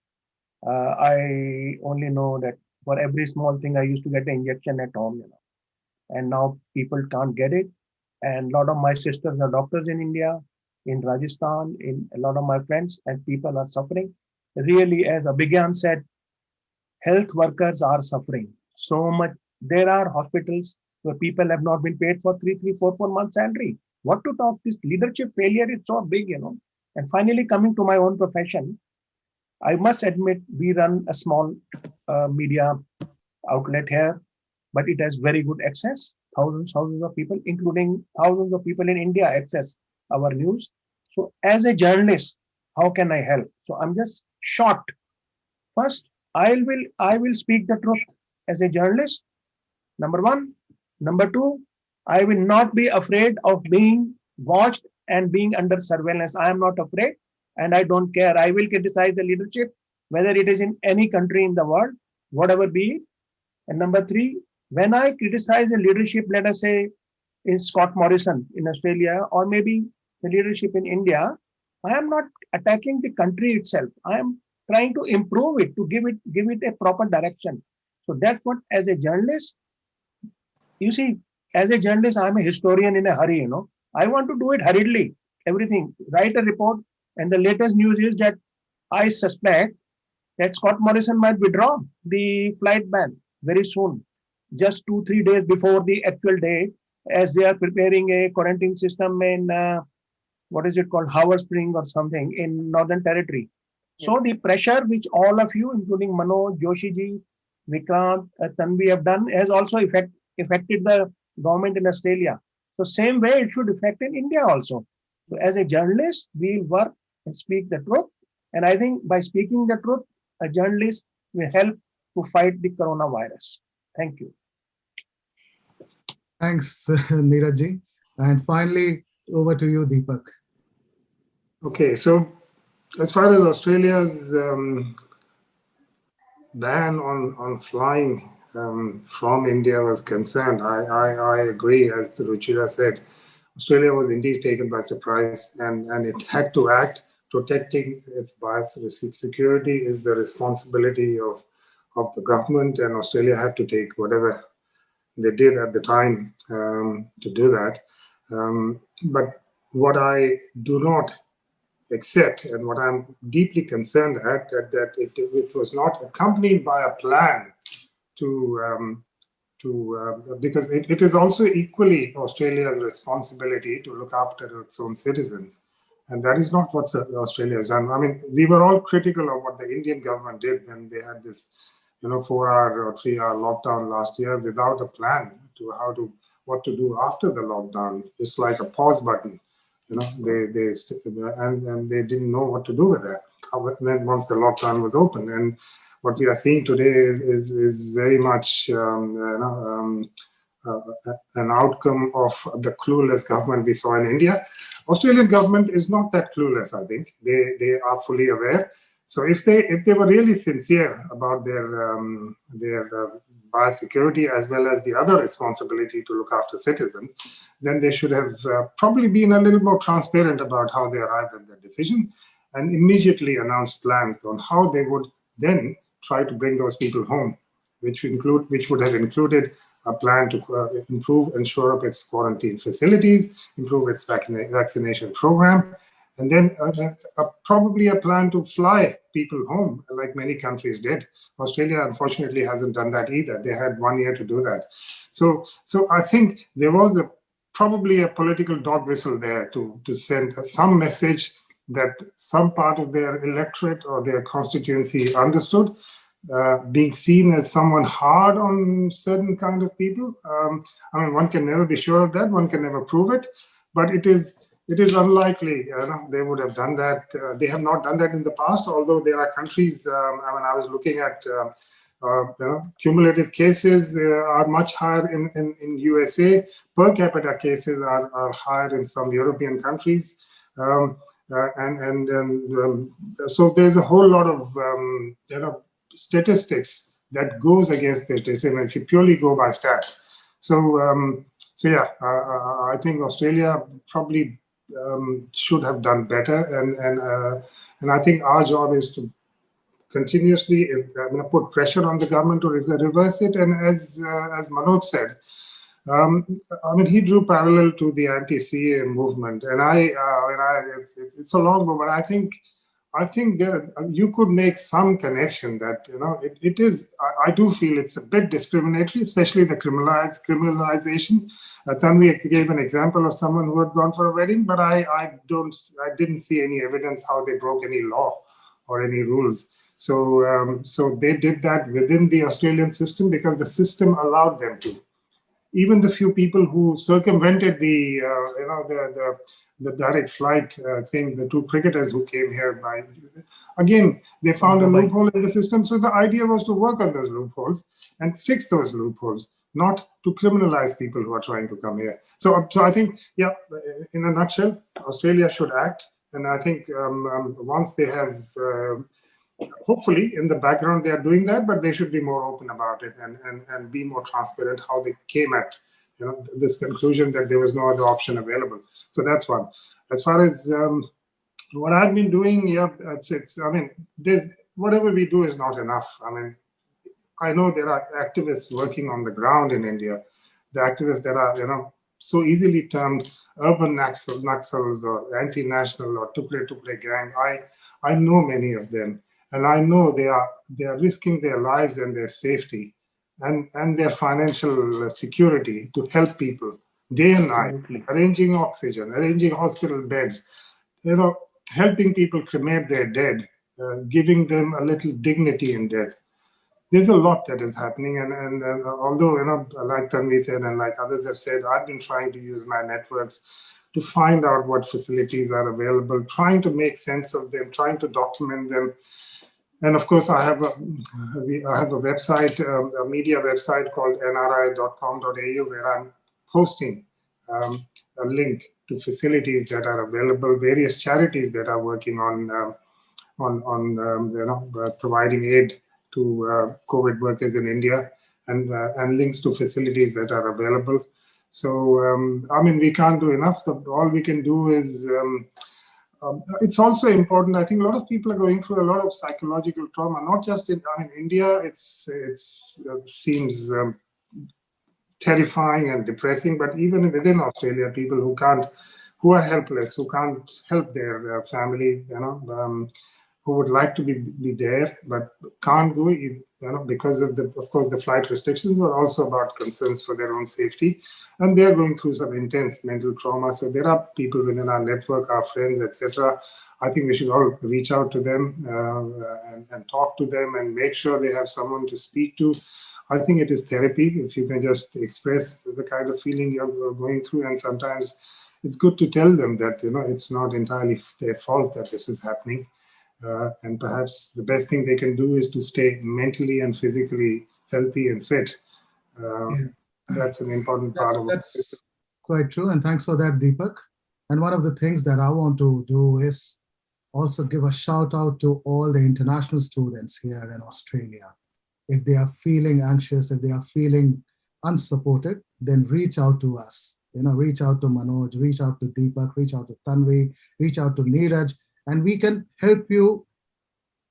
[SPEAKER 6] I only know that for every small thing, I used to get an injection at home, and now people can't get it. And a lot of my sisters are doctors in India, in Rajasthan, in a lot of my friends, and people are suffering. Really, as Abhigyan said, health workers are suffering so much. There are hospitals where people have not been paid for 4 months salary. What to talk? This leadership failure is so big, And finally, coming to my own profession, I must admit we run a small media outlet here, but it has very good access. Thousands of people, including thousands of people in India, access our news. So as a journalist, how can I help? So I'm just short. First, I will speak the truth as a journalist. Number one. Number two, I will not be afraid of being watched and being under surveillance. I am not afraid. and I don't care. I will criticize the leadership, whether it is in any country in the world, whatever be it. And number three, when I criticize the leadership, let us say in Scott Morrison in Australia, or maybe the leadership in India, I am not attacking the country itself. I am trying to improve it, to give it a proper direction. So that's what, as a journalist, you see, as a journalist, I'm a historian in a hurry, I want to do it hurriedly, everything, write a report. And the latest news is that I suspect that Scott Morrison might withdraw the flight ban very soon, just 2-3 days before the actual date, as they are preparing a quarantine system in, what is it called, Howard Spring or something in Northern Territory. So the pressure which all of you, including Manoj, Joshi ji, Vikrant, Tanvi have done has also affected the government in Australia. So same way it should affect in India also. So as a journalist, we work and speak the truth. And I think by speaking the truth, a journalist will help to fight the coronavirus. Thank you.
[SPEAKER 1] Thanks, Neeraj ji. And finally, over to you, Deepak.
[SPEAKER 7] Okay, so as far as Australia's ban on flying from India was concerned, I agree, as Ruchira said, Australia was indeed taken by surprise, and it had to act. Protecting its biosecurity is the responsibility of the government, and Australia had to take whatever they did at the time to do that. But what I do not accept, and what I'm deeply concerned at, that it was not accompanied by a plan because it is also equally Australia's responsibility to look after its own citizens. And that is not what Australia has done. I mean, we were all critical of what the Indian government did when they had this, 4-hour or 3-hour lockdown last year without a plan to what to do after the lockdown. Just like a pause button, they didn't know what to do with that once the lockdown was open. And what we are seeing today is very much an outcome of the clueless government we saw in India. Australian government is not that clueless, I think. They are fully aware. So if they were really sincere about their biosecurity as well as the other responsibility to look after citizens, then they should have probably been a little more transparent about how they arrived at their decision and immediately announced plans on how they would then try to bring those people home, which would have included a plan to improve and shore up its quarantine facilities, improve its vaccination program, and then probably a plan to fly people home, like many countries did. Australia, unfortunately, hasn't done that either. They had 1 year to do that. So I think there was probably a political dog whistle there to send some message that some part of their electorate or their constituency understood, being seen as someone hard on certain kind of people. I mean, one can never be sure of that. One can never prove it, but it is unlikely they would have done that. They have not done that in the past, although there are countries, I was looking at cumulative cases are much higher in USA. Per capita cases are higher in some European countries. So there's a whole lot of statistics that goes against this, and if you purely go by stats. I think Australia probably should have done better, and I think our job is to continuously put pressure on the government to reverse it. And as Manoj said, he drew parallel to the anti-CA movement, and it's a long one, but I think there you could make some connection that it is. I do feel it's a bit discriminatory, especially the criminalization. Tanvi gave an example of someone who had gone for a wedding, but I didn't see any evidence how they broke any law or any rules. So they did that within the Australian system because the system allowed them to. Even the few people who circumvented the direct flight thing, the two cricketers who came here they found a loophole in the system. So the idea was to work on those loopholes and fix those loopholes, not to criminalize people who are trying to come here. So I think, in a nutshell, Australia should act. And I think once they have, hopefully in the background they are doing that, but they should be more open about it and be more transparent how they came at this conclusion that there was no other option available. So that's one. As far as what I've been doing, I mean, whatever we do is not enough. I mean, I know there are activists working on the ground in India, the activists that are, so easily termed urban Naxals or anti-national or Tukle gang. I know many of them, and I know they are risking their lives and their safety and their financial security to help people day and night, arranging oxygen, arranging hospital beds, helping people cremate their dead, giving them a little dignity in death. There's a lot that is happening, and although like Tanvi said and like others have said, I've been trying to use my networks to find out what facilities are available, trying to make sense of them, trying to document them. And of course, I have a website, a media website called nri.com.au, where I'm posting a link to facilities that are available, various charities that are working on providing aid to COVID workers in India, and links to facilities that are available. So, I mean, we can't do enough. All we can do is, it's also important. I think a lot of people are going through a lot of psychological trauma, not just in India. It seems terrifying and depressing, but even within Australia, people who are helpless, who can't help their family, who would like to be there but can't go, because of course the flight restrictions, but also about concerns for their own safety, and they are going through some intense mental trauma. So there are people within our network, our friends, etc. I think we should all reach out to them and talk to them and make sure they have someone to speak to. I think it is therapy if you can just express the kind of feeling you're going through, and sometimes it's good to tell them that it's not entirely their fault that this is happening. And perhaps the best thing they can do is to stay mentally and physically healthy and fit. That's an important part of it.
[SPEAKER 1] That's quite true. And thanks for that, Deepak. And one of the things that I want to do is also give a shout out to all the international students here in Australia. If they are feeling anxious, if they are feeling unsupported, then reach out to us. Reach out to Manoj, reach out to Deepak, reach out to Tanvi, reach out to Neeraj, and we can help you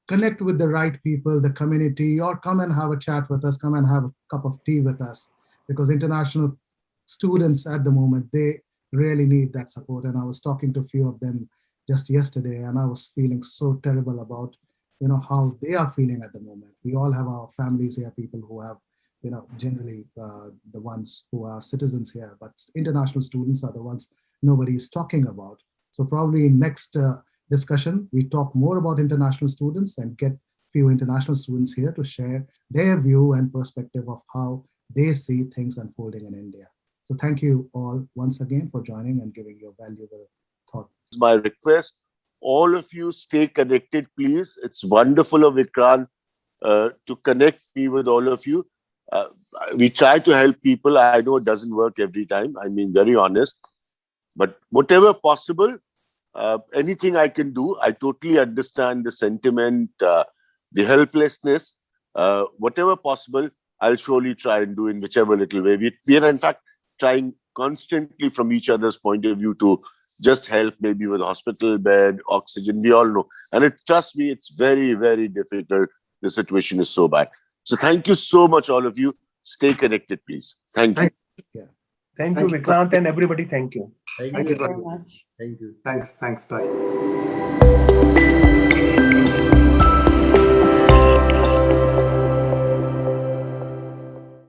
[SPEAKER 1] connect with the right people, the community, or come and have a chat with us, come and have a cup of tea with us, because international students at the moment, they really need that support. And I was talking to a few of them just yesterday, and I was feeling so terrible about, how they are feeling at the moment. We all have our families here, people who have, generally the ones who are citizens here, but international students are the ones nobody is talking about. So probably next discussion, we talk more about international students and get few international students here to share their view and perspective of how they see things unfolding in India. So thank you all once again for joining and giving your valuable thought.
[SPEAKER 2] My request, all of you stay connected, please. It's wonderful of Vikrant to connect me with all of you. We try to help people. I know it doesn't work every time. I mean, very honest. But whatever possible, anything I can do, I totally understand the sentiment, the helplessness. Whatever possible, I'll surely try and do in whichever little way. We are in fact trying constantly from each other's point of view to just help, maybe with hospital bed, oxygen. We all know. And trust me, it's very, very difficult. The situation is so bad. So thank you so much, all of you. Stay connected, please. Thank you.
[SPEAKER 6] Thank you, Vikrant, and everybody. Thank you.
[SPEAKER 5] Thank you
[SPEAKER 4] very much.
[SPEAKER 5] Thank you.
[SPEAKER 7] Thanks. Bye.